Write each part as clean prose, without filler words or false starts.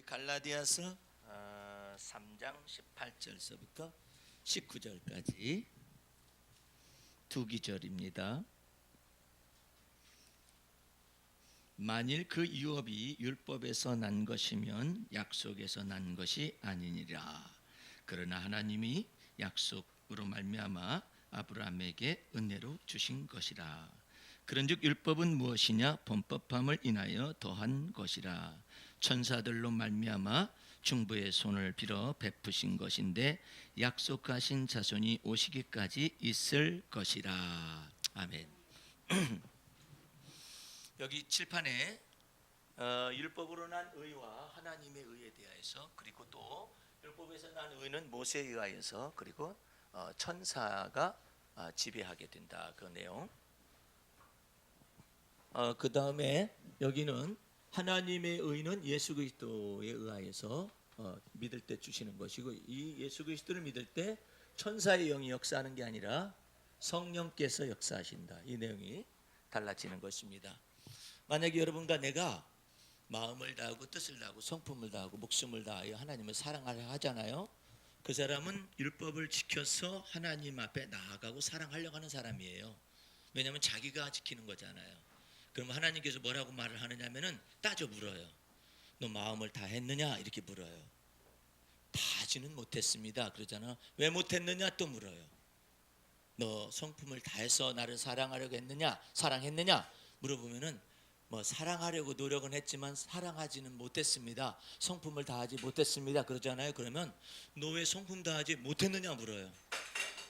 갈라디아서 3장 18절서부터 19절까지 두 기절입니다. 만일 그 유업이 율법에서 난 것이면 약속에서 난 것이 아니니라. 그러나 하나님이 약속으로 말미암아 아브라함에게 은혜로 주신 것이라. 그런즉 율법은 무엇이냐? 범법함을 인하여 더한 것이라. 천사들로 말미암아 중보의 손을 빌어 베푸신 것인데 약속하신 자손이 오시기까지 있을 것이라. 아멘. 여기 칠판에 율법으로 난 의와 하나님의 의에 대하여서, 그리고 또 율법에서 난 의는 모세에 의하여서, 그리고 천사가 지배하게 된다, 그 내용. 그 다음에 여기는 하나님의 의는 예수 그리스도에 의하여서 믿을 때 주시는 것이고, 이 예수 그리스도를 믿을 때 천사의 영이 역사하는 게 아니라 성령께서 역사하신다, 이 내용이 달라지는 것입니다. 만약에 여러분과 내가 마음을 다하고 뜻을 다하고 성품을 다하고 목숨을 다하여 하나님을 사랑하려 하잖아요. 그 사람은 율법을 지켜서 하나님 앞에 나아가고 사랑하려고 하는 사람이에요. 왜냐하면 자기가 지키는 거잖아요. 그러면 하나님께서 뭐라고 말을 하느냐면은 따져 물어요. 너 마음을 다 했느냐? 이렇게 물어요. 다 하지는 못했습니다, 그러잖아. 왜 못했느냐? 또 물어요. 너 성품을 다해서 나를 사랑하려고 했느냐? 사랑했느냐? 물어보면은 뭐 사랑하려고 노력은 했지만 사랑하지는 못했습니다, 성품을 다하지 못했습니다, 그러잖아요. 그러면 너 왜 성품 다하지 못했느냐 물어요.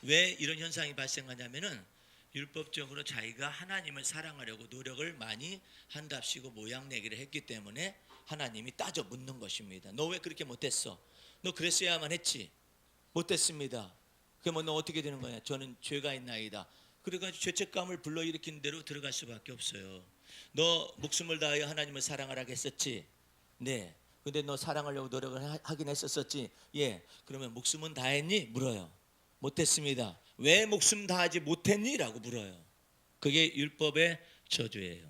왜 이런 현상이 발생하냐면은 율법적으로 자기가 하나님을 사랑하려고 노력을 많이 한답시고 모양내기를 했기 때문에 하나님이 따져 묻는 것입니다. 너 왜 그렇게 못했어? 너 그랬어야만 했지. 못했습니다. 그러면 너 어떻게 되는 거냐? 저는 죄가 있나이다. 그래가지고 죄책감을 불러일으키는 대로 들어갈 수밖에 없어요. 너 목숨을 다하여 하나님을 사랑하라고 했었지? 네. 근데 너 사랑하려고 노력을 하긴 했었었지? 예. 그러면 목숨은 다했니? 물어요. 못했습니다. 왜 목숨 다하지 못했니? 라고 물어요. 그게 율법의 저주예요.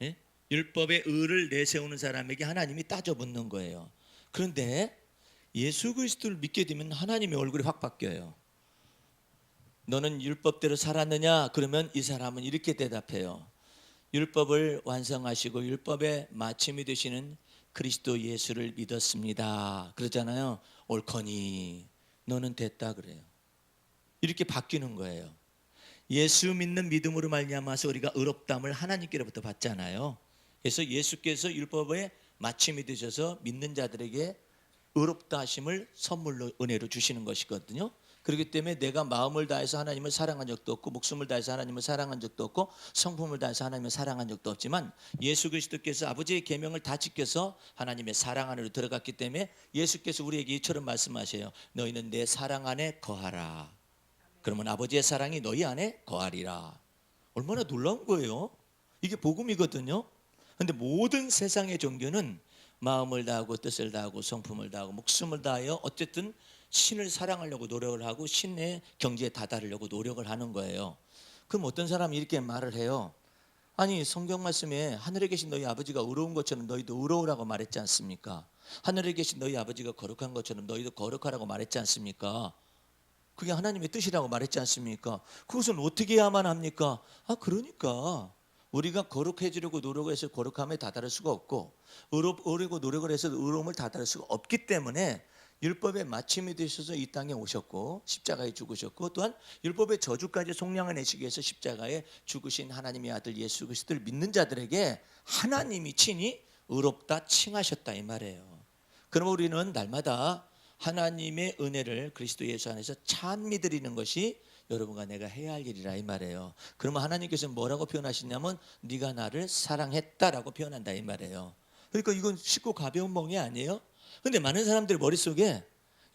예? 율법의 의를 내세우는 사람에게 하나님이 따져 묻는 거예요. 그런데 예수 그리스도를 믿게 되면 하나님의 얼굴이 확 바뀌어요. 너는 율법대로 살았느냐? 그러면 이 사람은 이렇게 대답해요. 율법을 완성하시고 율법의 마침이 되시는 그리스도 예수를 믿었습니다, 그러잖아요. 옳거니 너는 됐다, 그래요. 이렇게 바뀌는 거예요. 예수 믿는 믿음으로 말미암아서 우리가 의롭다함을 하나님께로부터 받잖아요. 그래서 예수께서 율법의 마침이 되셔서 믿는 자들에게 의롭다 하심을 선물로 은혜로 주시는 것이거든요. 그렇기 때문에 내가 마음을 다해서 하나님을 사랑한 적도 없고 목숨을 다해서 하나님을 사랑한 적도 없고 성품을 다해서 하나님을 사랑한 적도 없지만 예수 그리스도께서 아버지의 계명을 다 지켜서 하나님의 사랑 안으로 들어갔기 때문에 예수께서 우리에게 이처럼 말씀하세요. 너희는 내 사랑 안에 거하라. 그러면 아버지의 사랑이 너희 안에 거하리라. 얼마나 놀라운 거예요. 이게 복음이거든요. 그런데 모든 세상의 종교는 마음을 다하고 뜻을 다하고 성품을 다하고 목숨을 다하여 어쨌든 신을 사랑하려고 노력을 하고 신의 경지에 다다르려고 노력을 하는 거예요. 그럼 어떤 사람이 이렇게 말을 해요. 아니, 성경 말씀에 하늘에 계신 너희 아버지가 의로운 것처럼 너희도 의로우라고 말했지 않습니까? 하늘에 계신 너희 아버지가 거룩한 것처럼 너희도 거룩하라고 말했지 않습니까? 그게 하나님의 뜻이라고 말했지 않습니까? 그것은 어떻게 해야만 합니까? 그러니까 우리가 거룩해지려고 노력해서 거룩함에 다다를 수가 없고 의로우려고 노력을 해서 의로움을 다다를 수가 없기 때문에 율법의 마침이 되셔서 이 땅에 오셨고 십자가에 죽으셨고 또한 율법의 저주까지 속량해내시기 위해서 십자가에 죽으신 하나님의 아들 예수 그리스도를 믿는 자들에게 하나님이 친히 의롭다 칭하셨다, 이 말이에요. 그럼 우리는 날마다 하나님의 은혜를 그리스도 예수 안에서 찬미 드리는 것이 여러분과 내가 해야 할 일이라, 이 말이에요. 그러면 하나님께서 뭐라고 표현하시냐면 네가 나를 사랑했다라고 표현한다, 이 말이에요. 그러니까 이건 쉽고 가벼운 멍이 아니에요. 근데 많은 사람들 머릿속에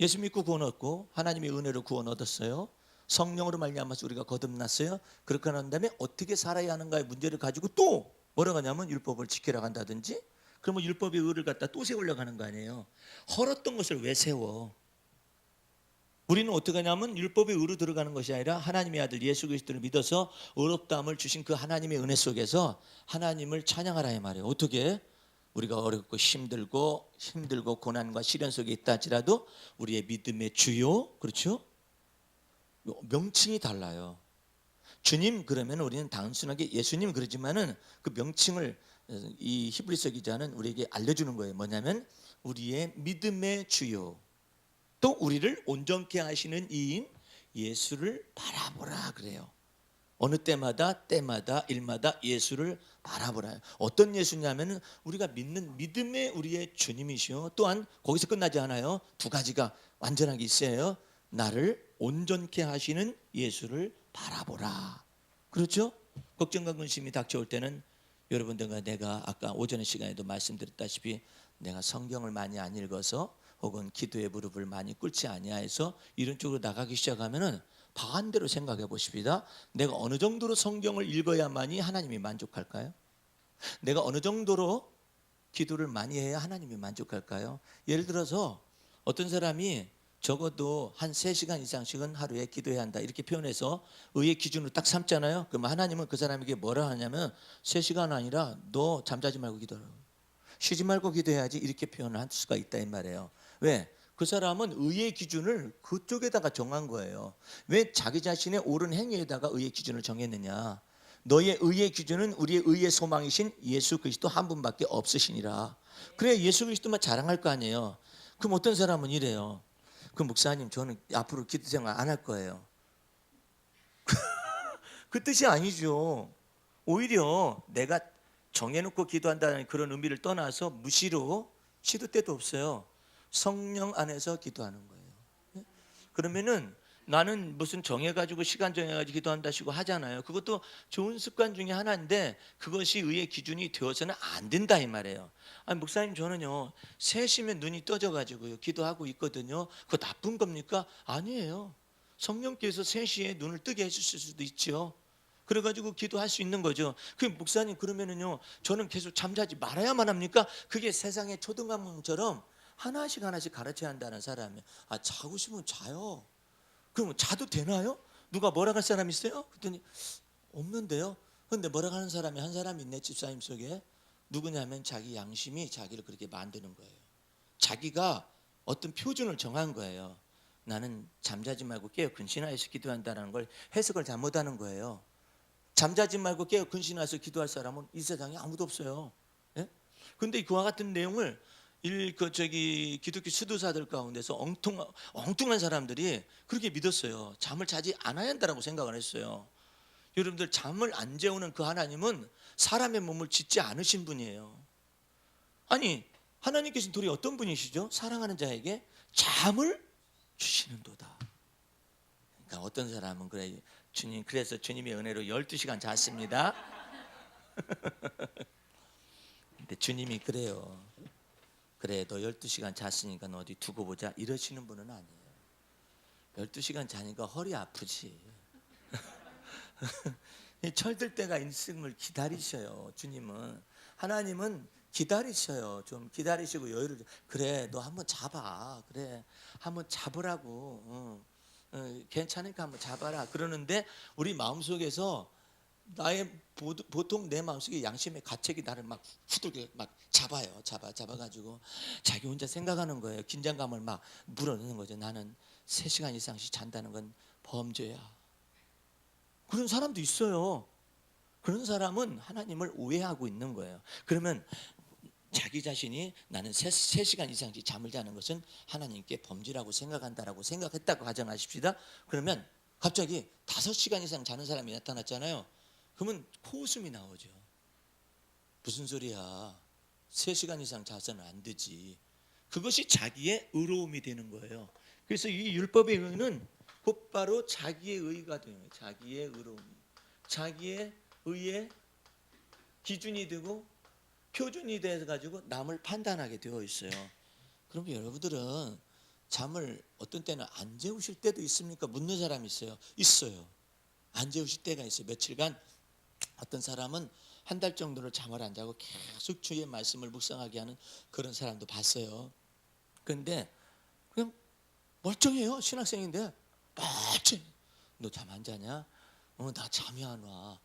예수 믿고 구원 얻고 하나님의 은혜로 구원 얻었어요. 성령으로 말미암아서 우리가 거듭났어요. 그렇게 한 다음에 어떻게 살아야 하는가의 문제를 가지고 또 뭐라고 하냐면 율법을 지키라고 한다든지, 그러면 율법의 의를 갖다 또 세우려고 하는 거 아니에요. 헐었던 것을 왜 세워? 우리는 어떻게 하냐면 율법의 의로 들어가는 것이 아니라 하나님의 아들 예수 그리스도를 믿어서 의롭다함을 주신 그 하나님의 은혜 속에서 하나님을 찬양하라, 이 말이에요. 어떻게? 우리가 어렵고 힘들고 고난과 시련 속에 있다 할지라도 우리의 믿음의 주요, 그렇죠? 명칭이 달라요. 주님 그러면 우리는 단순하게 예수님 그러지만은 그 명칭을 이 히브리서 기자는 우리에게 알려주는 거예요. 뭐냐면 우리의 믿음의 주요, 또 우리를 온전케 하시는 이인 예수를 바라보라 그래요. 어느 때마다 일마다 예수를 바라보라. 어떤 예수냐면은 우리가 믿는 믿음의 우리의 주님이시요, 또한 거기서 끝나지 않아요. 두 가지가 완전하게 있어요. 나를 온전케 하시는 예수를 바라보라. 그렇죠? 걱정과 근심이 닥쳐올 때는 여러분들과 내가 아까 오전의 시간에도 말씀드렸다시피 내가 성경을 많이 안 읽어서 혹은 기도의 무릎을 많이 꿇지 아니하여서 이런 쪽으로 나가기 시작하면은 반대로 생각해 보십시다. 내가 어느 정도로 성경을 읽어야만이 하나님이 만족할까요? 내가 어느 정도로 기도를 많이 해야 하나님이 만족할까요? 예를 들어서 어떤 사람이 적어도 한 3시간 이상씩은 하루에 기도해야 한다 이렇게 표현해서 의의 기준으로 딱 삼잖아요. 그럼 하나님은 그 사람에게 뭐라 하냐면 3시간 아니라 너 잠자지 말고 기도하라고, 쉬지 말고 기도해야지 이렇게 표현을 할 수가 있다 이 말이에요. 왜? 그 사람은 의의 기준을 그쪽에다가 정한 거예요. 왜 자기 자신의 옳은 행위에다가 의의 기준을 정했느냐? 너의 의의 기준은 우리의 의의 소망이신 예수 그리스도 한 분밖에 없으시니라. 그래 예수 그리스도만 자랑할 거 아니에요. 그럼 어떤 사람은 이래요. 그 목사님 저는 앞으로 기도 생활 안 할 거예요. 그 뜻이 아니죠. 오히려 내가 정해놓고 기도한다는 그런 의미를 떠나서 무시로 시도 때도 없어요. 성령 안에서 기도하는 거예요. 그러면은 나는 무슨 정해가지고 시간 정해가지고 기도한다시고 하잖아요. 그것도 좋은 습관 중에 하나인데 그것이 의의 기준이 되어서는 안 된다 이 말이에요. 아니 목사님 저는요 3시면 눈이 떠져가지고요 기도하고 있거든요. 그거 나쁜 겁니까? 아니에요. 성령께서 3시에 눈을 뜨게 해주실 수도 있죠. 그래가지고 기도할 수 있는 거죠. 그 목사님 그러면은요 저는 계속 잠자지 말아야만 합니까? 그게 세상의 초등학생처럼 하나씩 가르쳐야 한다는 사람이에요. 아 자고 싶으면 자요. 그럼 자도 되나요? 누가 뭐라 할 사람 있어요? 그랬더니 없는데요. 그런데 뭐라 하는 사람이 한 사람이 있네 집사님 속에. 누구냐면 자기 양심이 자기를 그렇게 만드는 거예요. 자기가 어떤 표준을 정한 거예요. 나는 잠자지 말고 깨어 근신하여서 기도한다는 걸 해석을 잘못하는 거예요. 잠자지 말고 깨어 근신하여서 기도할 사람은 이 세상에 아무도 없어요. 예? 근데 그와 같은 내용을 기독교 수도사들 가운데서 엉뚱한 사람들이 그렇게 믿었어요. 잠을 자지 않아야 한다고 생각을 했어요. 여러분들 잠을 안 재우는 그 하나님은 사람의 몸을 짓지 않으신 분이에요. 아니 하나님께서는 도리 어떤 분이시죠? 사랑하는 자에게 잠을 주시는도다. 그러니까 어떤 사람은 그래 주님 그래서 주님의 은혜로 12시간 잤습니다. 근데 주님이 그래요. 그래 너 12시간 잤으니까 너 어디 두고 보자 이러시는 분은 아니에요. 12시간 자니까 허리 아프지. 철들 때가 있음을 기다리셔요. 주님은. 하나님은 기다리셔요. 좀 기다리시고 여유를 그래 너 한번 잡아. 그래 한번 잡으라고. 괜찮으니까 한번 잡아라 그러는데 우리 마음속에서 나의 보통 내 마음속에 양심의 가책이 나를 막 후들게 막 잡아가지고 자기 혼자 생각하는 거예요. 긴장감을 막 물어내는 거죠. 나는 3시간 이상씩 잔다는 건 범죄야. 그런 사람도 있어요. 그런 사람은 하나님을 오해하고 있는 거예요. 그러면 자기 자신이 나는 3시간 이상씩 잠을 자는 것은 하나님께 범죄라고 생각한다라고 생각했다고 가정하십시다. 그러면 갑자기 5시간 이상 자는 사람이 나타났잖아요. 그러면 코웃음이 나오죠. 무슨 소리야. 3시간 이상 자서는 안 되지. 그것이 자기의 의로움이 되는 거예요. 그래서 이 율법의 의는 곧바로 자기의 의가 돼요. 자기의 의로움. 자기의 의의 기준이 되고 표준이 돼가지고 남을 판단하게 되어 있어요. 그럼 여러분들은 잠을 어떤 때는 안 재우실 때도 있습니까? 묻는 사람이 있어요. 있어요. 안 재우실 때가 있어요. 며칠간 어떤 사람은 한 달 정도를 잠을 안 자고 계속 주의 말씀을 묵상하게 하는 그런 사람도 봤어요. 그런데 그냥 멀쩡해요. 신학생인데 멀쩡해. 너 잠 안 자냐? 나 잠이 안 와.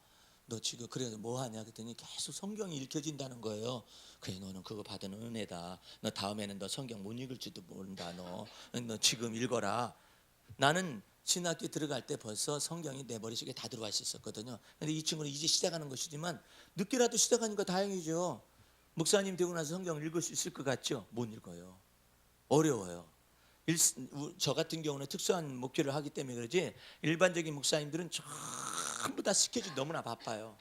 너 지금 그래 뭐 하냐 그랬더니 계속 성경이 읽혀진다는 거예요. 그래 너는 그거 받은 은혜다. 너 다음에는 너 성경 못 읽을지도 모른다. 너 지금 읽어라. 나는 신학교 들어갈 때 벌써 성경이 내 머릿속에 다 들어와 있었거든요. 근데 이 친구는 이제 시작하는 것이지만 늦게라도 시작하니까 다행이죠. 목사님 되고 나서 성경을 읽을 수 있을 것 같죠? 못 읽어요. 어려워요. 저 같은 경우는 특수한 목회를 하기 때문에 그러지 일반적인 목사님들은 전부 다 스케줄이 너무나 바빠요.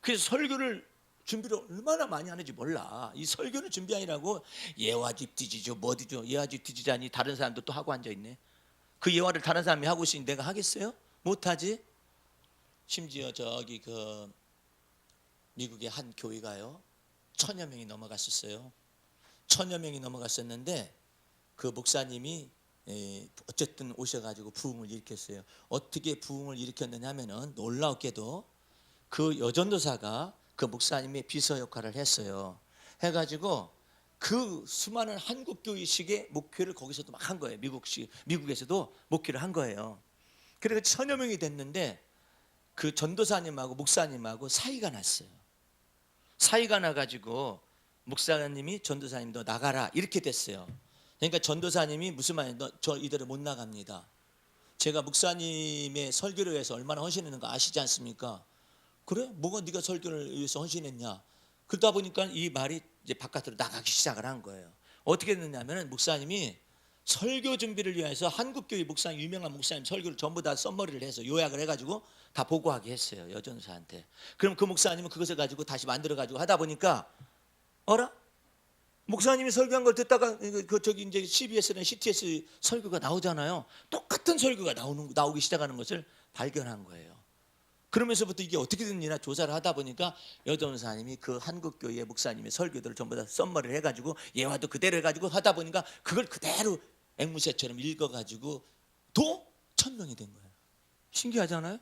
그래서 설교를 준비를 얼마나 많이 하는지 몰라. 이 설교를 준비하느라고 예화집 뒤지죠 뭐 뒤죠. 예화집 뒤지자니 다른 사람도 또 하고 앉아있네. 그 예화를 다른 사람이 하고 있으니 내가 하겠어요? 못하지. 심지어 저기 그 미국의 한 교회가요 1000여 명이 넘어갔었어요. 1000여 명이 넘어갔었는데 그 목사님이 어쨌든 오셔가지고 부흥을 일으켰어요. 어떻게 부흥을 일으켰느냐 하면은 놀라웠게도 그 여전도사가 그 목사님의 비서 역할을 했어요. 해가지고 그 수많은 한국 교회식의 목회를 거기서도 막 한 거예요. 미국에서도 목회를 한 거예요. 그래서 1000여 명이 됐는데 그 전도사님하고 목사님하고 사이가 났어요. 사이가 나가지고 목사님이 전도사님도 나가라 이렇게 됐어요. 그러니까 전도사님이 무슨 말이냐, 저 이대로 못 나갑니다. 제가 목사님의 설교를 위해서 얼마나 헌신했는가 아시지 않습니까? 그래? 뭐가 네가 설교를 위해서 헌신했냐? 그러다 보니까 이 말이 이제 바깥으로 나가기 시작을 한 거예요. 어떻게 됐냐면 목사님이 설교 준비를 위해서 한국교회 목사님, 유명한 목사님 설교를 전부 다 썸머리를 해서 요약을 해가지고 다 보고하게 했어요. 여전사한테. 그럼 그 목사님은 그것을 가지고 다시 만들어가지고 하다 보니까 어라? 목사님이 설교한 걸 듣다가 그 저기 이제 CBS나 CTS 설교가 나오잖아요. 똑같은 설교가 나오기 시작하는 것을 발견한 거예요. 그러면서부터 이게 어떻게 됐느냐 조사를 하다 보니까 여전사님이 그 한국교회 목사님의 설교들을 전부 다 썸머리를 해가지고 예화도 그대로 해가지고 하다 보니까 그걸 그대로 앵무새처럼 읽어가지고 또 1000명이 된 거예요. 신기하잖아요?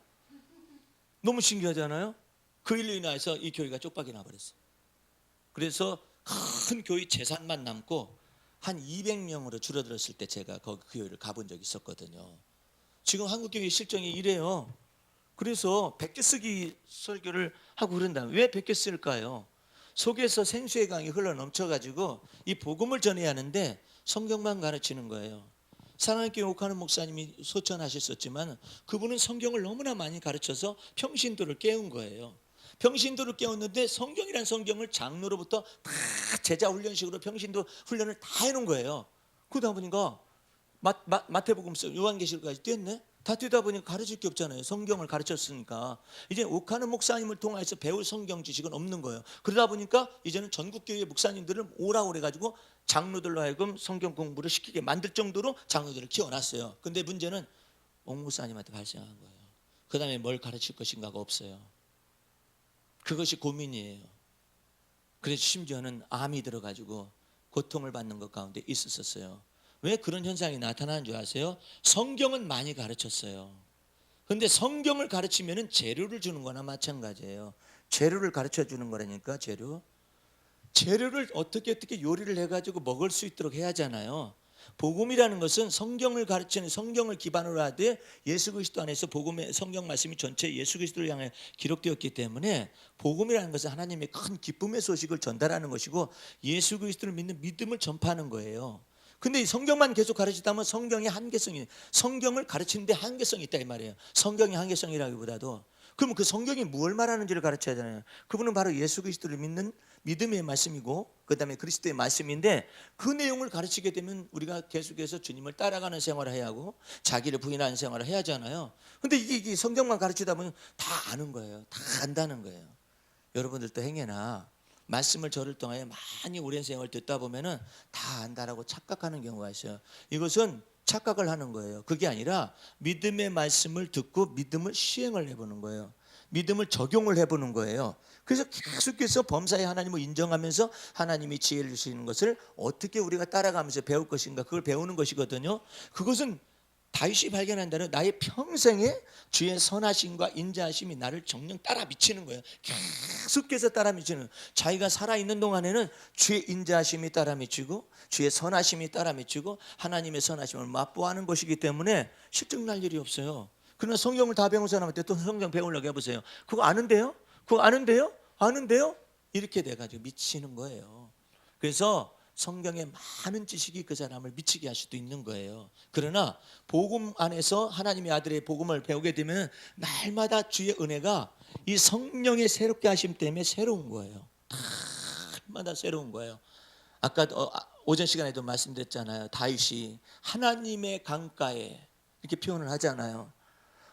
너무 신기하잖아요? 그 일로 인해서 이 교회가 쪽박이 나버렸어요. 그래서 큰 교회 재산만 남고 한 200명으로 줄어들었을 때 제가 그 교회를 가본 적이 있었거든요. 지금 한국교회 실정이 이래요. 그래서 100개 쓰기 설교를 하고 그런다. 왜 100개 쓸까요? 속에서 생수의 강이 흘러 넘쳐가지고 이 복음을 전해야 하는데 성경만 가르치는 거예요. 사랑의 교회 옥하는 목사님이 소천하셨었지만 그분은 성경을 너무나 많이 가르쳐서 평신도를 깨운 거예요. 평신도를 깨웠는데 성경이란 성경을 장로로부터 다 제자 훈련식으로 평신도 훈련을 다 해놓은 거예요. 그러다 보니까 마태복음서 요한계시록까지 뛰었네. 다 뛰다 보니까 가르칠 게 없잖아요. 성경을 가르쳤으니까 이제 옥하는 목사님을 통해서 배울 성경 지식은 없는 거예요. 그러다 보니까 이제는 전국교회 목사님들을 오라고 그래가지고 장로들로 하여금 성경 공부를 시키게 만들 정도로 장로들을 키워놨어요. 근데 문제는 옥 목사님한테 발생한 거예요. 그 다음에 뭘 가르칠 것인가가 없어요. 그것이 고민이에요. 그래서 심지어는 암이 들어가지고 고통을 받는 것 가운데 있었어요. 왜 그런 현상이 나타나는 줄 아세요? 성경은 많이 가르쳤어요. 그런데 성경을 가르치면 재료를 주는 거나 마찬가지예요. 재료를 가르쳐 주는 거라니까. 재료를 어떻게 요리를 해가지고 먹을 수 있도록 해야 하잖아요. 복음이라는 것은 성경을 가르치는 성경을 기반으로 하되 예수 그리스도 안에서 복음의 성경 말씀이 전체 예수 그리스도를 향해 기록되었기 때문에 복음이라는 것은 하나님의 큰 기쁨의 소식을 전달하는 것이고 예수 그리스도를 믿는 믿음을 전파하는 거예요. 근데 이 성경만 계속 가르치다면 성경의 한계성이 성경을 가르치는데 한계성이 있다 이 말이에요. 성경의 한계성이라기보다도 그러면 그 성경이 무엇을 말하는지를 가르쳐야 되잖아요. 그분은 바로 예수 그리스도를 믿는 믿음의 말씀이고 그 다음에 그리스도의 말씀인데 그 내용을 가르치게 되면 우리가 계속해서 주님을 따라가는 생활을 해야 하고 자기를 부인하는 생활을 해야 하잖아요. 근데 이게 성경만 가르치다 보면 다 아는 거예요. 다 안다는 거예요. 여러분들도 행여나 말씀을 저를 통하여 많이 오랜 생활을 듣다 보면은 다 안다라고 착각하는 경우가 있어요. 이것은 착각을 하는 거예요. 그게 아니라 믿음의 말씀을 듣고 믿음을 시행을 해보는 거예요. 믿음을 적용을 해보는 거예요. 그래서 계속해서 범사의 하나님을 인정하면서 하나님이 지혜를 주시는 것을 어떻게 우리가 따라가면서 배울 것인가 그걸 배우는 것이거든요. 그것은 다윗이 발견한다는 나의 평생에 주의 선하심과 인자하심이 나를 정녕 따라 미치는 거예요. 계속해서 따라 미치는. 자기가 살아있는 동안에는 주의 인자하심이 따라 미치고 주의 선하심이 따라 미치고 하나님의 선하심을 맛보아하는 것이기 때문에 실증날 일이 없어요. 그러나 성경을 다 배운 사람한테 또 성경 배우려고 해보세요. 그거 아는데요? 그거 아는데요? 아는데요? 이렇게 돼가지고 미치는 거예요. 그래서 성경의 많은 지식이 그 사람을 미치게 할 수도 있는 거예요. 그러나 복음 안에서 하나님의 아들의 복음을 배우게 되면 날마다 주의 은혜가 이 성령의 새롭게 하심 때문에 새로운 거예요. 날마다 새로운 거예요. 아까 오전 시간에도 말씀드렸잖아요. 다윗이 하나님의 강가에 이렇게 표현을 하잖아요.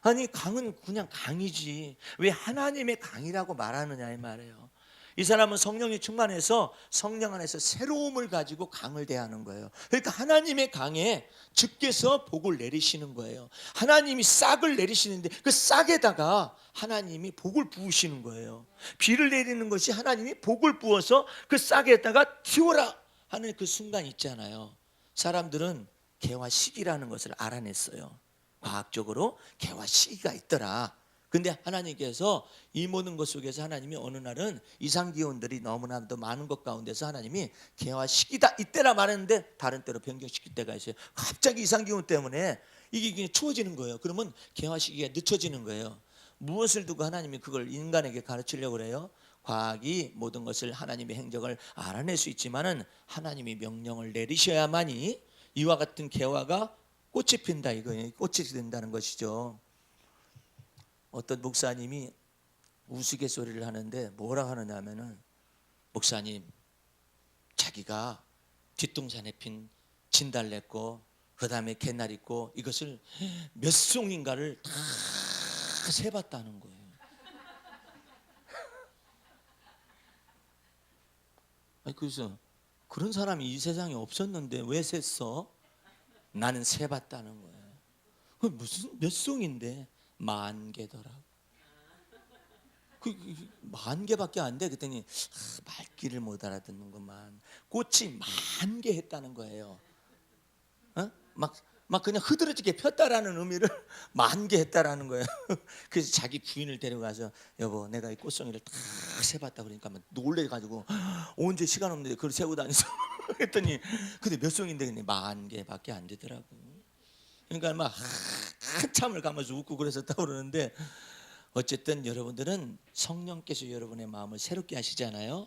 아니 강은 그냥 강이지 왜 하나님의 강이라고 말하느냐 이 말이에요. 이 사람은 성령이 충만해서 성령 안에서 새로움을 가지고 강을 대하는 거예요. 그러니까 하나님의 강에 주께서 복을 내리시는 거예요. 하나님이 싹을 내리시는데 그 싹에다가 하나님이 복을 부으시는 거예요. 비를 내리는 것이 하나님이 복을 부어서 그 싹에다가 튀어라 하는 그 순간 있잖아요. 사람들은 개와 시기라는 것을 알아냈어요. 과학적으로 개와 시기가 있더라. 근데 하나님께서 이 모든 것 속에서 하나님이 어느 날은 이상기온들이 너무나도 많은 것 가운데서 하나님이 개와 시기다 이때라 말했는데 다른 때로 변경시킬 때가 있어요. 갑자기 이상기온 때문에 이게 추워지는 거예요. 그러면 개와 시기가 늦춰지는 거예요. 무엇을 두고 하나님이 그걸 인간에게 가르치려고 그래요? 과학이 모든 것을 하나님의 행적을 알아낼 수 있지만은 하나님이 명령을 내리셔야만이 이와 같은 개화가 꽃이 핀다 이거예요. 꽃이 된다는 것이죠. 어떤 목사님이 우스갯소리를 하는데 뭐라 하느냐 하면은 목사님 자기가 뒷동산에 핀 진달래꽃 그 다음에 개날 있고 이것을 몇 송인가를 다 세봤다는 거예요. 아니 그래서 그런 사람이 이 세상에 없었는데 왜 셌어? 나는 세봤다는 거예요. 그 무슨 몇 송인데 10,000개더라고. 그 10,000개밖에 안 돼. 그랬더니 말귀를 못 알아듣는구만. 꽃이 10,000개 했다는 거예요. 막 그냥 흐드러지게 폈다라는 의미를 10,000개 했다라는 거예요. 그래서 자기 부인을 데려가서 여보 내가 이 꽃송이를 다 세봤다 그러니까 놀래가지고 언제 시간 없는데 그걸 세고 다니서 했더니 근데 몇 송인데 10,000개밖에 안 되더라고. 그러니까 막 한참을 가면서 웃고 그랬었다고 그러는데 어쨌든 여러분들은 성령께서 여러분의 마음을 새롭게 하시잖아요.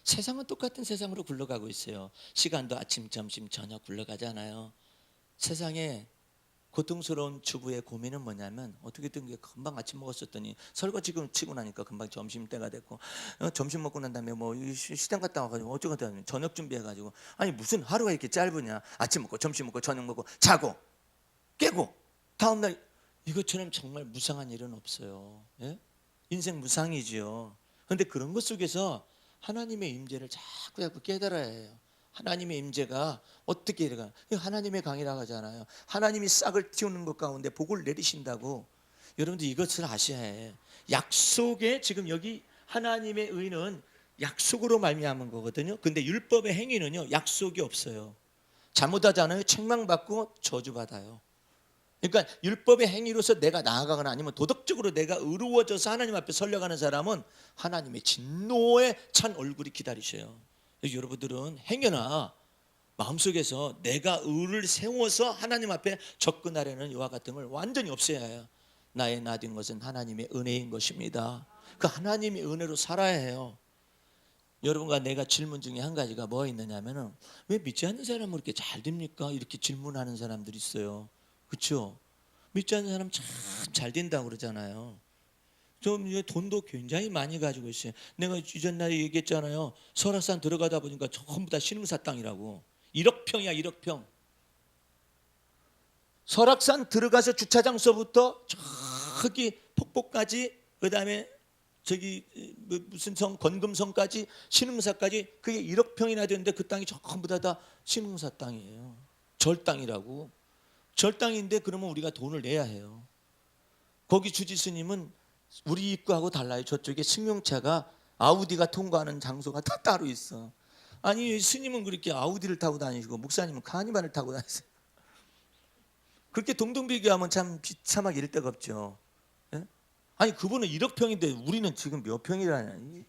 세상은 똑같은 세상으로 굴러가고 있어요. 시간도 아침, 점심, 저녁 굴러가잖아요. 세상에 고통스러운 주부의 고민은 뭐냐면 어떻게든 금방 아침 먹었었더니 설거지 치고 나니까 금방 점심때가 됐고 점심 먹고 난 다음에 뭐 시장 갔다 와가지고 어쩌고 저쩌고 저녁 준비해가지고 아니 무슨 하루가 이렇게 짧으냐. 아침 먹고 점심 먹고 저녁 먹고 자고 깨고 다음날 이것처럼 정말 무상한 일은 없어요. 예? 인생 무상이지요. 그런데 그런 것 속에서 하나님의 임재를 자꾸 깨달아야 해요. 하나님의 임재가 어떻게 이래가 하나님의 강이라고 하잖아요. 하나님이 싹을 틔우는 것 가운데 복을 내리신다고. 여러분들 이것을 아셔야 해. 약속에 지금 여기 하나님의 의는 약속으로 말미암은 거거든요. 근데 율법의 행위는요 약속이 없어요. 잘못하잖아요. 책망받고 저주받아요. 그러니까 율법의 행위로서 내가 나아가거나 아니면 도덕적으로 내가 의로워져서 하나님 앞에 설려가는 사람은 하나님의 진노에 찬 얼굴이 기다리셔요. 여러분들은 행여나 마음속에서 내가 의를 세워서 하나님 앞에 접근하려는 이와 같은 걸 완전히 없애야 해요. 나의 나된 것은 하나님의 은혜인 것입니다. 그 하나님의 은혜로 살아야 해요. 여러분과 내가 질문 중에 한 가지가 뭐 있느냐면은 왜 믿지 않는 사람은 이렇게 잘 됩니까? 이렇게 질문하는 사람들이 있어요. 그렇죠? 믿지 않는 사람 참 잘 된다고 그러잖아요. 좀 돈도 굉장히 많이 가지고 있어요. 내가 이전날에 얘기했잖아요. 설악산 들어가다 보니까 전부 다 신흥사 땅이라고. 1억 평이야 1억 평. 설악산 들어가서 주차장서부터 저기 폭포까지 그 다음에 저기 무슨 성 권금성까지 신흥사까지 그게 1억 평이나 되는데 그 땅이 전부 다 신흥사 땅이에요. 절 땅이라고. 절 땅인데 그러면 우리가 돈을 내야 해요. 거기 주지스님은 우리 입구하고 달라요. 저쪽에 승용차가 아우디가 통과하는 장소가 다 따로 있어. 아니 스님은 그렇게 아우디를 타고 다니시고 목사님은 카니발을 타고 다니세요. 그렇게 동동비교하면 참 비참하게 이럴 데가 없죠. 예? 아니 그분은 1억 평인데 우리는 지금 몇 평이라냐.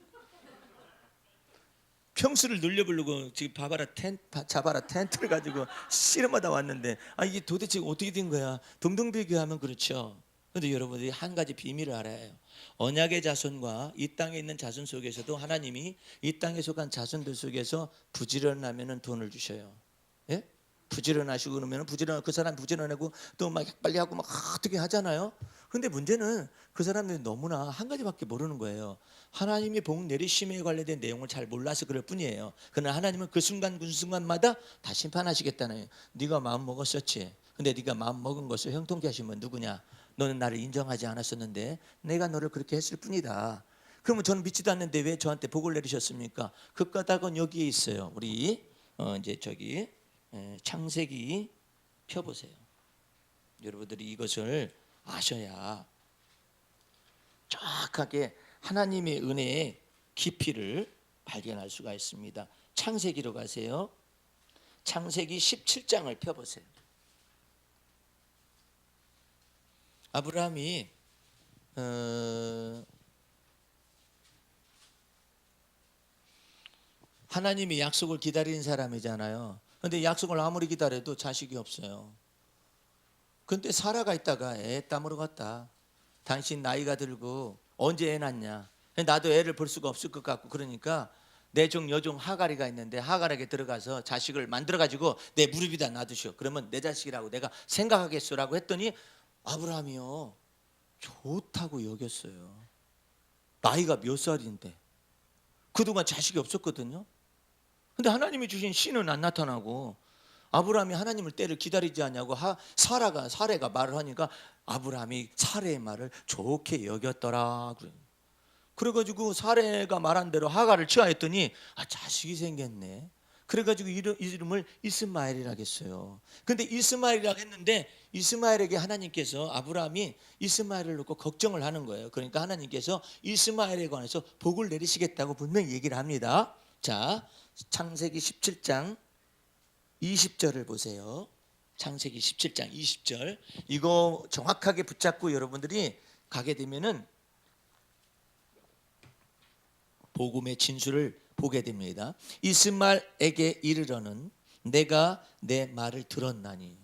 평수를 늘려보려고 지금 잡아라 텐트를 가지고 씨름하다 왔는데 이게 도대체 어떻게 된 거야. 동동비교하면 그렇죠. 그런데 여러분들이 한 가지 비밀을 알아야 해요. 언약의 자손과 이 땅에 있는 자손 속에서도 하나님이 이 땅에 속한 자손들 속에서 부지런하면 돈을 주셔요. 예? 부지런하시고 그러면 그 사람 부지런하고 또 막 빨리 하고 막 어떻게 하잖아요. 근데 문제는 그 사람들이 너무나 한 가지밖에 모르는 거예요. 하나님이 복 내리심에 관련된 내용을 잘 몰라서 그럴 뿐이에요. 그러나 하나님은 그 순간 그 순간마다 다 심판하시겠다는 거예요. 네가 마음 먹었었지. 근데 네가 마음 먹은 것을 형통케 하신 분 누구냐? 너는 나를 인정하지 않았었는데 내가 너를 그렇게 했을 뿐이다. 그러면 저는 믿지도 않는데 왜 저한테 복을 내리셨습니까? 그 까닭은 여기에 있어요. 우리 이제 저기 창세기 펴보세요. 여러분들이 이것을 아셔야 정확하게 하나님의 은혜의 깊이를 발견할 수가 있습니다. 창세기로 가세요. 창세기 17장을 펴보세요. 아브라함이 하나님이 약속을 기다리는 사람이잖아요. 그런데 약속을 아무리 기다려도 자식이 없어요. 근데 사라가 있다가 애 따으러 갔다. 당신 나이가 들고 언제 애 낳냐? 나도 애를 볼 수가 없을 것 같고 그러니까 내 종 여종 하갈이가 있는데 하갈에게 들어가서 자식을 만들어 가지고 내 무릎 위에다 놔두시오. 그러면 내 자식이라고 내가 생각하겠소라고 했더니 아브라함이요 좋다고 여겼어요. 나이가 몇 살인데 그동안 자식이 없었거든요. 근데 하나님이 주신 신은 안 나타나고 아브라함이 하나님을 때를 기다리지 않냐고 사례가 말을 하니까 아브라함이 사례의 말을 좋게 여겼더라. 그래가지고 사례가 말한 대로 하갈을 취하했더니 자식이 생겼네. 그래가지고 이름을 이스마엘이라고 했어요. 근데 이스마엘이라고 했는데 이스마엘에게 하나님께서 아브라함이 이스마엘을 놓고 걱정을 하는 거예요. 그러니까 하나님께서 이스마엘에 관해서 복을 내리시겠다고 분명히 얘기를 합니다. 자, 창세기 17장 20절을 보세요. 창세기 17장 20절. 이거 정확하게 붙잡고 여러분들이 가게 되면은 복음의 진수를 보게 됩니다. 이스마엘에게 이르러는 내가 내 말을 들었나니.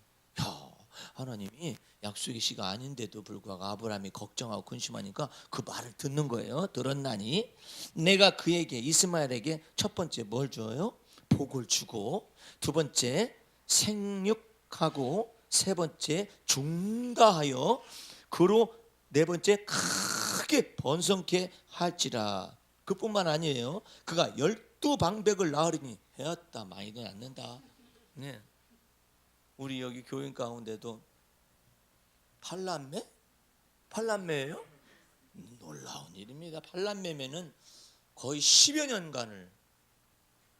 하나님이 약속의 시가 아닌데도 불구하고 아브라함이 걱정하고 근심하니까 그 말을 듣는 거예요. 들었나니 내가 그에게 이스마엘에게 첫 번째 뭘 줘요? 복을 주고 두 번째 생육하고 세 번째 중다하여 그로 네 번째 크게 번성케 할지라. 그뿐만 아니에요. 그가 12방백을 낳으리니 해왔다 많이도 낳는다. 네. 우리 여기 교인 가운데도 팔남매? 팔남매예요? 놀라운 일입니다. 팔남매면은 거의 10여 년간을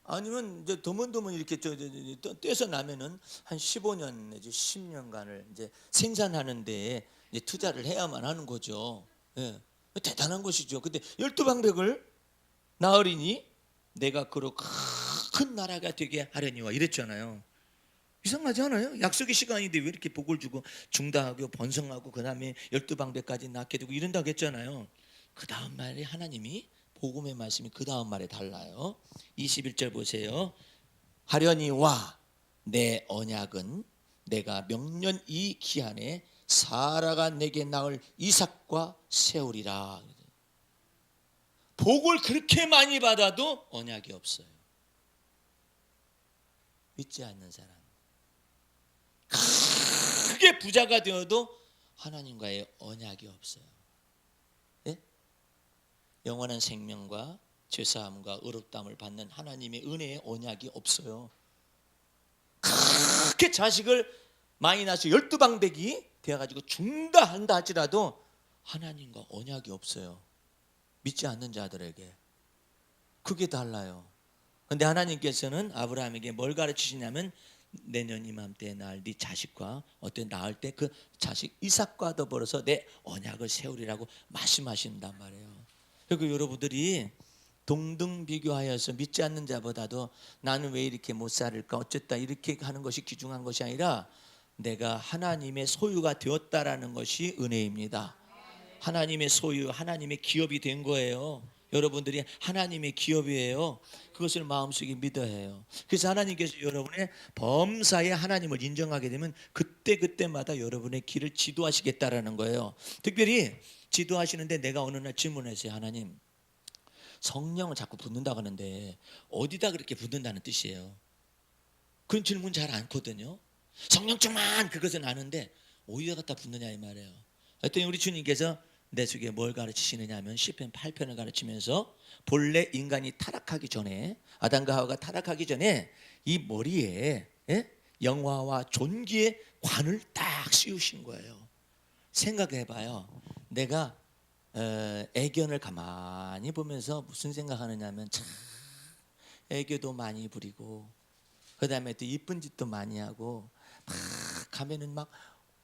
아니면 이제 드문드문 이렇게 떼서 나면은 한 15년 내지 10년간을 이제 생산하는데 이제 투자를 해야만 하는 거죠. 예. 대단한 것이죠. 근데 12방백을 낳으리니 내가 그로 큰 나라가 되게 하려니와 이랬잖아요. 이상하지 않아요? 약속의 시간인데 왜 이렇게 복을 주고 중다하고 번성하고 그 다음에 12방백까지 낳게 되고 이런다고 했잖아요. 그 다음 말에 하나님이 복음의 말씀이 그 다음 말에 달라요. 21절 보세요. 하려니와 내 언약은 내가 명년 이 기한에 사라가 내게 낳을 이삭과 세우리라. 복을 그렇게 많이 받아도 언약이 없어요. 믿지 않는 사람. 크게 부자가 되어도 하나님과의 언약이 없어요. 예? 영원한 생명과 죄사함과 의롭다함을 받는 하나님의 은혜의 언약이 없어요. 그렇게 자식을 많이 낳아서 12방백이 되어가지고 중다한다 할지라도 하나님과 언약이 없어요. 믿지 않는 자들에게. 그게 달라요. 그런데 하나님께서는 아브라함에게 뭘 가르치시냐면 내년 이맘때에 낳을 네 자식과 어때 낳을 때 그 자식 이삭과 더불어서 내 언약을 세우리라고 말씀하신단 말이에요. 그리고 여러분들이 동등 비교하여서 믿지 않는 자보다도 나는 왜 이렇게 못 살을까 어쨌다 이렇게 하는 것이 귀중한 것이 아니라 내가 하나님의 소유가 되었다라는 것이 은혜입니다. 하나님의 소유, 하나님의 기업이 된 거예요. 여러분들이 하나님의 기업이에요. 그것을 마음속에 믿어야 해요. 그래서 하나님께서 여러분의 범사에 하나님을 인정하게 되면 그때그때마다 여러분의 길을 지도하시겠다라는 거예요. 특별히 지도하시는데 내가 어느 날 질문했어요. 하나님, 성령을 자꾸 붓는다고 하는데 어디다 그렇게 붓는다는 뜻이에요? 그런 질문 잘 않거든요. 성령 충만 그것은 아는데 어디다 갖다 붓느냐 이 말이에요. 그랬더니 우리 주님께서 내 속에 뭘 가르치시느냐 하면 시편 8편을 가르치면서 본래 인간이 타락하기 전에, 아담과 하와가 타락하기 전에 이 머리에 영화와 존귀의 관을 딱 씌우신 거예요. 생각해봐요. 내가 애견을 가만히 보면서 무슨 생각하느냐 하면 참 애교도 많이 부리고 그 다음에 또 이쁜 짓도 많이 하고 막 가면은 막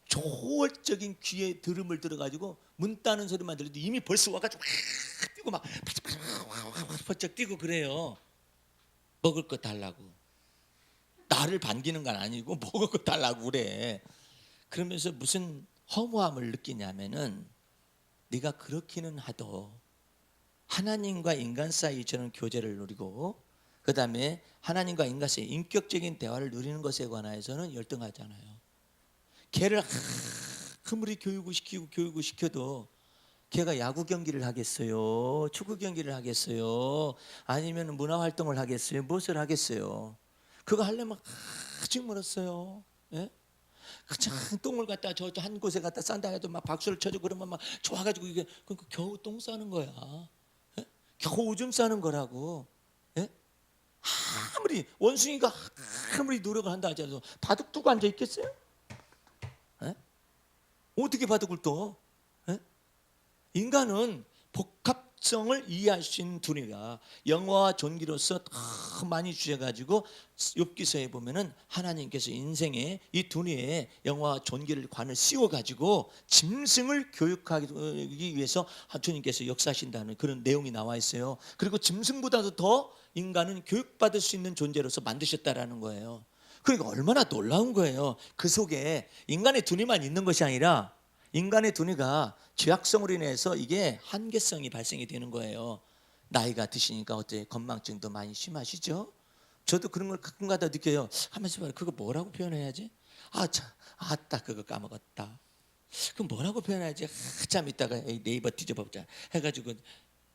초월적인 귀에 들음을 들어가지고 문 따는 소리만 들려도 이미 벌써 와가지고 막 뛰고 막 번쩍 뛰고 그래요. 먹을 거 달라고. 나를 반기는 건 아니고 먹을 거 달라고 그래. 그러면서 무슨 허무함을 느끼냐면은 네가 그렇기는 하도 하나님과 인간 사이 저는 교제를 누리고 그 다음에 하나님과 인간 사이 인격적인 대화를 누리는 것에 관해서는 열등하잖아요. 걔를 아무리 교육을 시켜도 걔가 야구 경기를 하겠어요? 축구 경기를 하겠어요? 아니면 문화 활동을 하겠어요? 무엇을 하겠어요? 그거 하려면 아직 멀었어요. 예? 그냥 똥을 갖다 저 한 곳에 갖다 싼다 해도 막 박수를 쳐주고 그러면 막 좋아가지고 이게 겨우 똥 싸는 거야. 예? 겨우 오줌 싸는 거라고. 예? 아무리 원숭이가 아무리 노력을 한다 하더라도 바둑 두고 앉아 있겠어요? 예? 어떻게 바둑을 둬? 예? 인간은 복합성을 이해하신 두뇌가 영화와 존귀로서 더 많이 주셔가지고 욥기서에 보면은 하나님께서 인생에 이 두뇌에 영화와 존귀를 관을 씌워가지고 짐승을 교육하기 위해서 주님께서 역사하신다는 그런 내용이 나와 있어요. 그리고 짐승보다도 더 인간은 교육받을 수 있는 존재로서 만드셨다라는 거예요. 그러니까 얼마나 놀라운 거예요. 그 속에 인간의 두뇌만 있는 것이 아니라 인간의 두뇌가 죄악성으로 인해서 이게 한계성이 발생이 되는 거예요. 나이가 드시니까 어때 건망증도 많이 심하시죠? 저도 그런 걸 가끔가다 느껴요. 하면서 봐요. 그거 뭐라고 표현해야지? 아따 그거 까먹었다. 그럼 뭐라고 표현해야지? 한참 있다가 네이버 뒤져보자 해가지고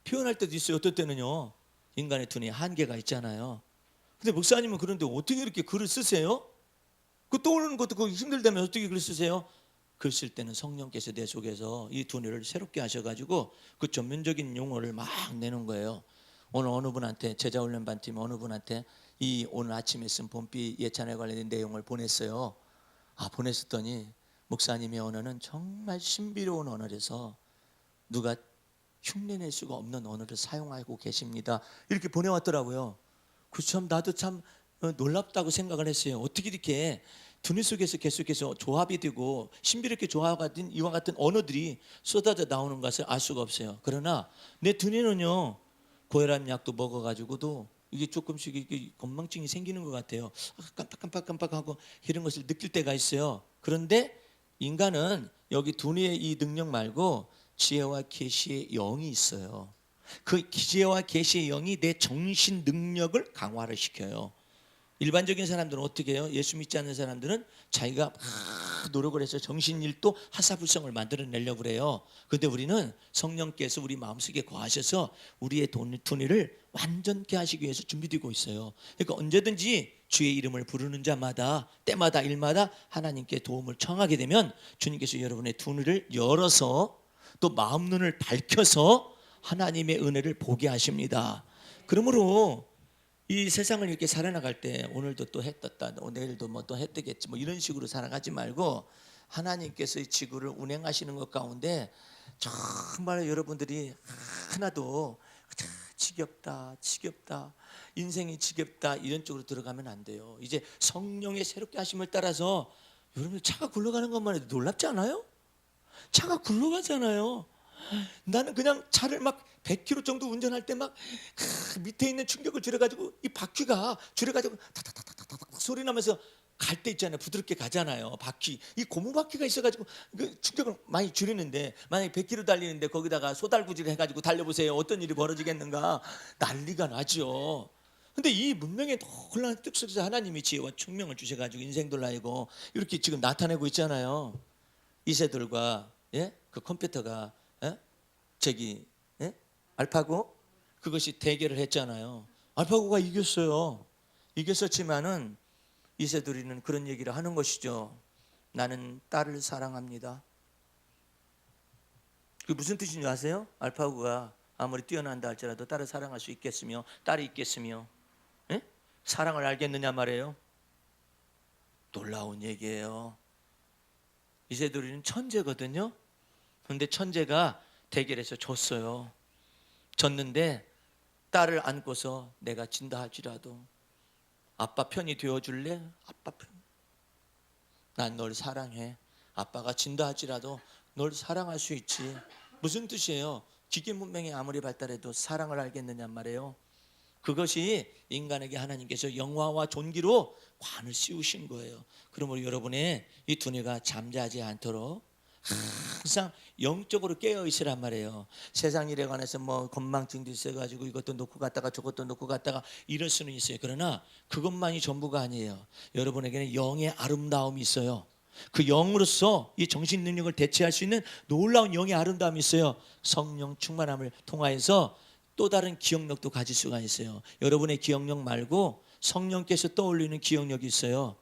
표현할 때도 있어요. 어떨 때는요. 인간의 두뇌에 한계가 있잖아요. 근데 목사님은 그런데 어떻게 이렇게 글을 쓰세요? 그 떠오르는 것도 그 힘들다면 어떻게 글을 쓰세요? 글 쓸 때는 성령께서 내 속에서 이 두뇌를 새롭게 하셔가지고 그 전문적인 용어를 막 내는 거예요. 오늘 어느 분한테 제자훈련반팀 어느 분한테 이 오늘 아침에 쓴 봄비 예찬에 관련된 내용을 보냈어요. 보냈었더니 목사님의 언어는 정말 신비로운 언어라서 누가 흉내낼 수가 없는 언어를 사용하고 계십니다. 이렇게 보내왔더라고요. 그 참 나도 참 놀랍다고 생각을 했어요. 어떻게 이렇게 두뇌 속에서 계속해서 조합이 되고 신비롭게 조합된 이와 같은 언어들이 쏟아져 나오는 것을 알 수가 없어요. 그러나 내 두뇌는요 고혈압 약도 먹어가지고도 이게 조금씩 이게 건망증이 생기는 것 같아요. 깜빡깜빡깜빡하고 이런 것을 느낄 때가 있어요. 그런데 인간은 여기 두뇌의 이 능력 말고 지혜와 계시의 영이 있어요. 그 지혜와 계시의 영이 내 정신 능력을 강화를 시켜요. 일반적인 사람들은 어떻게 해요? 예수 믿지 않는 사람들은 자기가 노력을 해서 정신일도 하사불성을 만들어내려고 그래요. 그런데 우리는 성령께서 우리 마음속에 거하셔서 우리의 두뇌를 완전케 하시기 위해서 준비되고 있어요. 그러니까 언제든지 주의 이름을 부르는 자마다 때마다 일마다 하나님께 도움을 청하게 되면 주님께서 여러분의 두뇌를 열어서 또 마음 눈을 밝혀서 하나님의 은혜를 보게 하십니다. 그러므로 이 세상을 이렇게 살아나갈 때 오늘도 또 해 떴다, 내일도 뭐 또 해 뜨겠지, 뭐 이런 식으로 살아가지 말고 하나님께서 이 지구를 운행하시는 것 가운데 정말 여러분들이 하나도 지겹다, 인생이 지겹다 이런 쪽으로 들어가면 안 돼요. 이제 성령의 새롭게 하심을 따라서 여러분 차가 굴러가는 것만 해도 놀랍지 않아요? 차가 굴러가잖아요. 나는 그냥 차를 막 100km 정도 운전할 때 막 밑에 있는 충격을 줄여가지고 이 바퀴가 줄여가지고 타타타타타타 소리 나면서 갈 때 있잖아요. 부드럽게 가잖아요. 바퀴, 이 고무 바퀴가 있어가지고 그 충격을 많이 줄이는데, 만약에 100km 달리는데 거기다가 소달구지를 해가지고 달려보세요. 어떤 일이 벌어지겠는가? 난리가 나죠. 근데 이 문명에 놀라운 뜻 속에서 하나님이 지혜와 총명을 주셔가지고 인생들 나이고 이렇게 지금 나타내고 있잖아요. 이세돌과 그 컴퓨터가 저기 알파고 그것이 대결을 했잖아요. 알파고가 이겼어요. 이겼었지만은 이세돌이는 그런 얘기를 하는 것이죠. 나는 딸을 사랑합니다. 그게 무슨 뜻인지 아세요? 알파고가 아무리 뛰어난다 할지라도 딸을 사랑할 수 있겠으며 딸이 있겠으며 사랑을 알겠느냐 말이에요. 놀라운 얘기예요. 이세돌이는 천재거든요. 그런데 천재가 대결에서 졌어요. 졌는데 딸을 안고서 내가 진다 할지라도 아빠 편이 되어줄래? 아빠 편. 난 널 사랑해. 아빠가 진다 할지라도 널 사랑할 수 있지. 무슨 뜻이에요? 기계 문명이 아무리 발달해도 사랑을 알겠느냐 말이에요. 그것이 인간에게 하나님께서 영화와 존귀로 관을 씌우신 거예요. 그러므로 여러분의 이 두뇌가 잠자지 않도록 항상 영적으로 깨어 있으란 말이에요. 세상 일에 관해서 뭐 건망증도 있어가지고 이것도 놓고 갔다가 저것도 놓고 갔다가 이럴 수는 있어요. 그러나 그것만이 전부가 아니에요. 여러분에게는 영의 아름다움이 있어요. 그 영으로서 이 정신 능력을 대체할 수 있는 놀라운 영의 아름다움이 있어요. 성령 충만함을 통하여서 또 다른 기억력도 가질 수가 있어요. 여러분의 기억력 말고 성령께서 떠올리는 기억력이 있어요.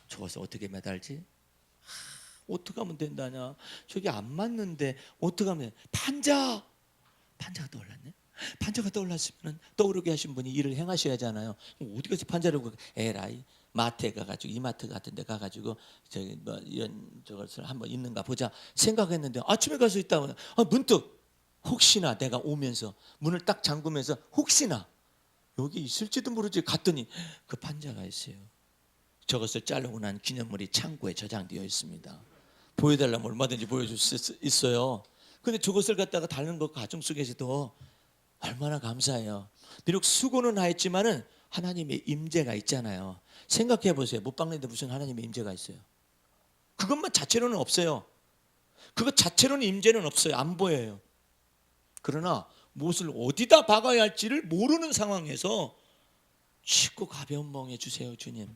저것을 어떻게 매달지? 어떻게 하면 된다냐? 저기 안 맞는데 어떻게 하면? 판자가 떠올랐네. 판자가 떠올랐으면 떠오르게 하신 분이 일을 행하셔야 하잖아요. 어디 가서 판자를 에라이 마트에 가가지고 이마트 같은 데 가가지고 저기 뭐 이런 저것을 한번 있는가 보자 생각했는데 아침에 가서 있다고 문득 혹시나 내가 오면서 문을 딱 잠그면서 혹시나 여기 있을지도 모르지 갔더니 그 판자가 있어요. 저것을 자르고 난 기념물이 창고에 저장되어 있습니다. 보여달라면 얼마든지 보여줄 수 있어요. 근데 저것을 갖다가 다른 것 가정 속에서도 얼마나 감사해요. 비록 수고는 하였지만은 하나님의 임재가 있잖아요. 생각해 보세요. 못 박는데 무슨 하나님의 임재가 있어요? 그것만 자체로는 없어요. 그것 자체로는 임재는 없어요. 안 보여요. 그러나 무엇을 어디다 박아야 할지를 모르는 상황에서 쉽고 가벼운 멍에 주세요. 주님,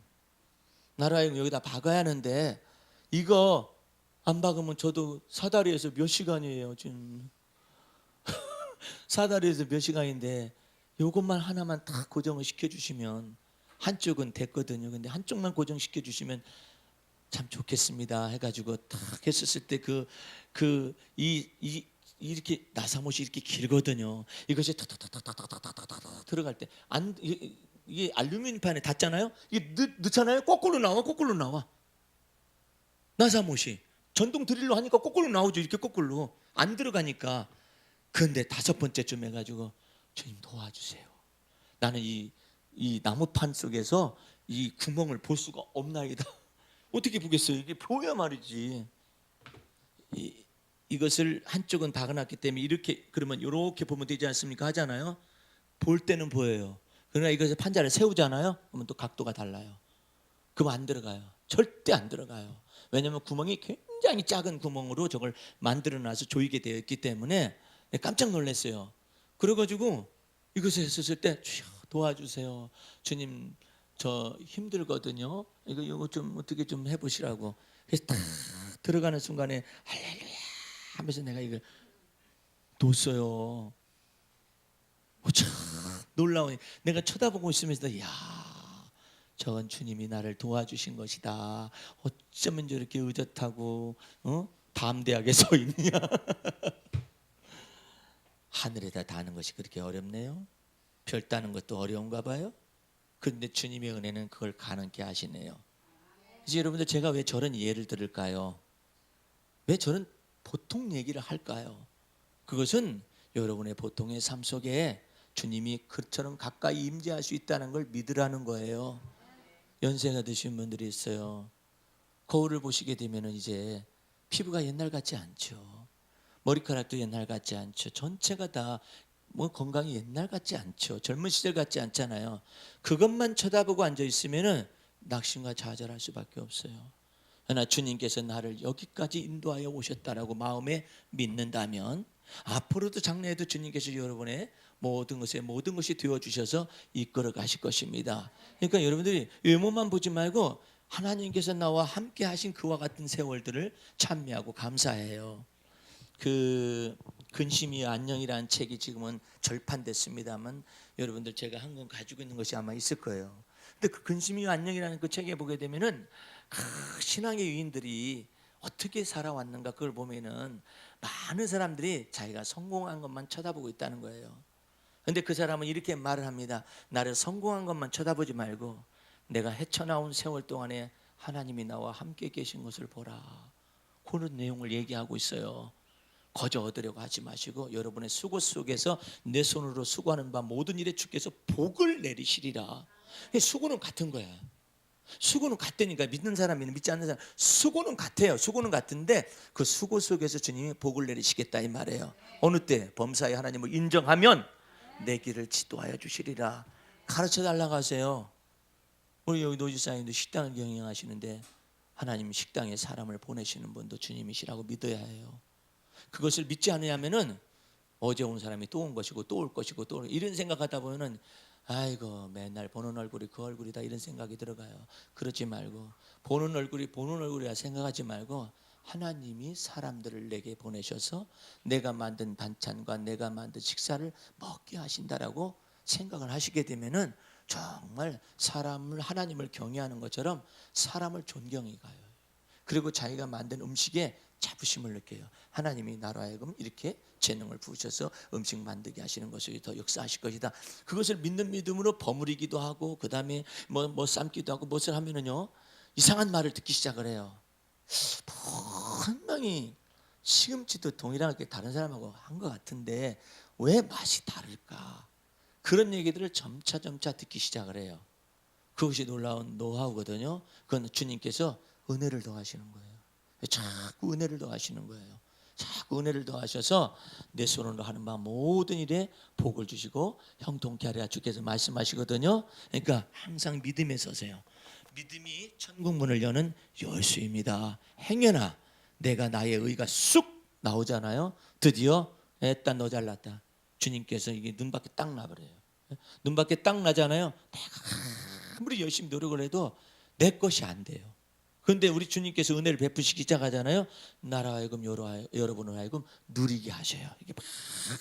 나라에 여기다 박아야 하는데 이거 안 박으면 저도 사다리에서 몇 시간이에요. 지금 사다리에서 몇 시간인데 요것만 하나만 딱 고정을 시켜주시면 한쪽은 됐거든요. 근데 한쪽만 고정시켜 주시면 참 좋겠습니다 해가지고 딱 했었을 때 이렇게 나사못이 이렇게 길거든요. 이것이 탁탁탁탁탁탁탁탁 들어갈 때 안 이게 알루미늄판에 닿잖아요. 이게 넣잖아요. 거꾸로 나와. 나사못이 전동 드릴로 하니까 거꾸로 나오죠. 이렇게 거꾸로 안 들어가니까. 그런데 5번째쯤 해가지고 주님 도와주세요. 나는 이 나무판 속에서 이 구멍을 볼 수가 없나이다. 어떻게 보겠어요? 이게 보야 말이지. 이것을 한쪽은 박아놨기 때문에 이렇게 그러면 이렇게 보면 되지 않습니까? 하잖아요. 볼 때는 보여요. 그러나 이것을 판자를 세우잖아요. 그러면 또 각도가 달라요. 그럼 안 들어가요. 절대 안 들어가요. 왜냐하면 구멍이 굉장히 작은 구멍으로 저걸 만들어놔서 조이게 되어 있기 때문에 깜짝 놀랐어요. 그래가지고 이것을 했었을 때 주여 도와주세요. 주님 저 힘들거든요. 이거 좀 어떻게 좀 해보시라고. 그래서 딱 들어가는 순간에 할렐루야 하면서 내가 이걸 뒀어요. 참 놀라운. 내가 쳐다보고 있으면서 야 저건 주님이 나를 도와주신 것이다. 어쩌면 저렇게 의젓하고 담대하게 서 있냐. 하늘에다 다는 것이 그렇게 어렵네요. 별 따는 것도 어려운가 봐요. 그런데 주님의 은혜는 그걸 가능케 하시네요. 이제 여러분들 제가 왜 저런 예를 들을까요? 왜 저런 보통 얘기를 할까요? 그것은 여러분의 보통의 삶 속에 주님이 그처럼 가까이 임재할 수 있다는 걸 믿으라는 거예요. 연세가 드신 분들이 있어요. 거울을 보시게 되면 이제 피부가 옛날 같지 않죠. 머리카락도 옛날 같지 않죠. 전체가 다 뭐 건강이 옛날 같지 않죠. 젊은 시절 같지 않잖아요. 그것만 쳐다보고 앉아 있으면은 낙심과 좌절할 수밖에 없어요. 그러나 주님께서 나를 여기까지 인도하여 오셨다라고 마음에 믿는다면 앞으로도 장래에도 주님께서 여러분의 모든 것이 되어주셔서 이끌어 가실 것입니다. 그러니까 여러분들이 외모만 보지 말고 하나님께서 나와 함께 하신 그와 같은 세월들을 찬미하고 감사해요. 그 근심이 안녕이라는 책이 지금은 절판됐습니다만 여러분들 제가 한 권 가지고 있는 것이 아마 있을 거예요. 근데 그 근심이 안녕이라는 그 책에 보게 되면은 그 신앙의 위인들이 어떻게 살아왔는가 그걸 보면은 많은 사람들이 자기가 성공한 것만 쳐다보고 있다는 거예요. 근데 그 사람은 이렇게 말을 합니다. 나를 성공한 것만 쳐다보지 말고 내가 헤쳐나온 세월 동안에 하나님이 나와 함께 계신 것을 보라. 그런 내용을 얘기하고 있어요. 거저 얻으려고 하지 마시고 여러분의 수고 속에서 내 손으로 수고하는 바 모든 일에 주께서 복을 내리시리라. 수고는 같은 거야. 수고는 같다니까. 믿는 사람이나 믿지 않는 사람 수고는 같아요. 수고는 같은데 그 수고 속에서 주님이 복을 내리시겠다 이 말이에요. 어느 때 범사에 하나님을 인정하면 내 길을 지도하여 주시리라. 가르쳐 달라고 하세요. 우리 여기 노지사님도 식당을 경영하시는데 하나님 식당에 사람을 보내시는 분도 주님이시라고 믿어야 해요. 그것을 믿지 않으면은 어제 온 사람이 또 온 것이고 또 올 것이고 또 이런 생각하다 보면은 아이고 맨날 보는 얼굴이 그 얼굴이다 이런 생각이 들어가요. 그러지 말고 보는 얼굴이라 생각하지 말고 하나님이 사람들을 내게 보내셔서 내가 만든 반찬과 내가 만든 식사를 먹게 하신다라고 생각을 하시게 되면은 정말 하나님을 경외하는 것처럼 사람을 존경해 가요. 그리고 자기가 만든 음식에 자부심을 느껴요. 하나님이 나로 하여금 이렇게 재능을 부으셔서 음식 만들게 하시는 것을 더 역사하실 것이다. 그것을 믿는 믿음으로 버무리기도 하고 그 다음에 뭐 삶기도 하고 무엇을 하면은요 이상한 말을 듣기 시작을 해요. 분명히 시금치도 동일하게 다른 사람하고 한 것 같은데 왜 맛이 다를까? 그런 얘기들을 점차 듣기 시작을 해요. 그것이 놀라운 노하우거든요. 그건 주님께서 은혜를 더하시는 거예요. 자꾸 은혜를 더하시는 거예요. 자꾸 은혜를 더하셔서 내 손으로 하는 바 모든 일에 복을 주시고 형통케 하리라 주께서 말씀하시거든요. 그러니까 항상 믿음에 서세요. 믿음이 천국문을 여는 열쇠입니다. 행여나 내가 나의 의가 쑥 나오잖아요. 드디어 애따 너 잘났다. 주님께서 이게 눈밖에 딱 나버려요. 눈밖에 딱 나잖아요. 내가 아무리 열심히 노력을 해도 내 것이 안 돼요. 그런데 우리 주님께서 은혜를 베푸시기 시작하잖아요. 나라 하여금 여러분을 하여금 누리게 하셔요. 이게 막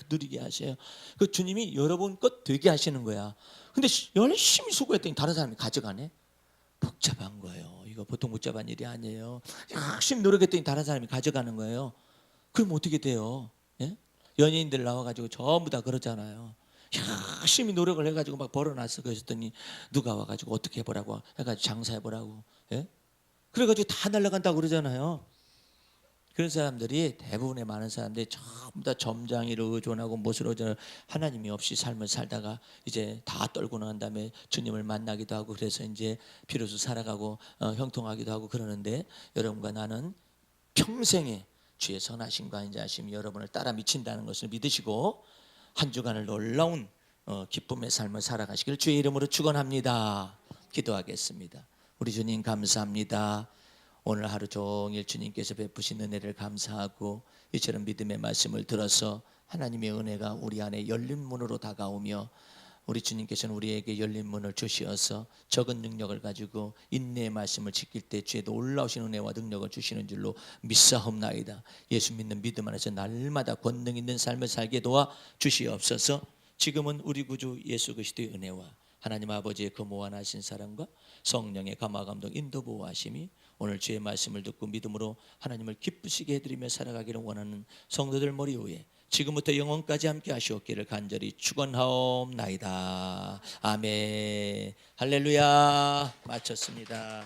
누리게 하셔요. 그 주님이 여러분 것 되게 하시는 거야. 근데 열심히 수고했더니 다른 사람이 가져가네. 복잡한 거예요. 이거 보통 복잡한 일이 아니에요. 열심히 노력했더니 다른 사람이 가져가는 거예요. 그럼 어떻게 돼요? 예? 연예인들 나와가지고 전부 다 그러잖아요. 열심히 노력을 해가지고 막 벌어놨어. 그랬더니 누가 와가지고 어떻게 해보라고 해가지고 장사해보라고. 예? 그래가지고 다 날아간다고 그러잖아요. 그런 사람들이 대부분의 많은 사람들이 전부 다 점장이를 의존하고 무엇을 의존하고 하나님이 없이 삶을 살다가 이제 다 떨고 난 다음에 주님을 만나기도 하고 그래서 이제 비로소 살아가고 형통하기도 하고 그러는데 여러분과 나는 평생에 주의 선하심과 인자하심이 여러분을 따라 미친다는 것을 믿으시고 한 주간을 놀라운 기쁨의 삶을 살아가시길 주의 이름으로 축원합니다. 기도하겠습니다. 우리 주님 감사합니다. 오늘 하루 종일 주님께서 베푸신 은혜를 감사하고 이처럼 믿음의 말씀을 들어서 하나님의 은혜가 우리 안에 열린 문으로 다가오며 우리 주님께서는 우리에게 열린 문을 주시어서 적은 능력을 가지고 인내의 말씀을 지킬 때 주의 놀라우신 은혜와 능력을 주시는 줄로 믿사옵나이다. 예수 믿는 믿음 안에서 날마다 권능 있는 삶을 살게 도와 주시옵소서. 지금은 우리 구주 예수 그리스도의 은혜와 하나님 아버지의 그 무한하신 사랑과 성령의 감화 감동 인도 보호하심이 오늘 주의 말씀을 듣고 믿음으로 하나님을 기쁘시게 해드리며 살아가기를 원하는 성도들 머리 위에 지금부터 영원까지 함께 하시옵기를 간절히 축원하옵나이다. 아멘. 할렐루야. 마쳤습니다.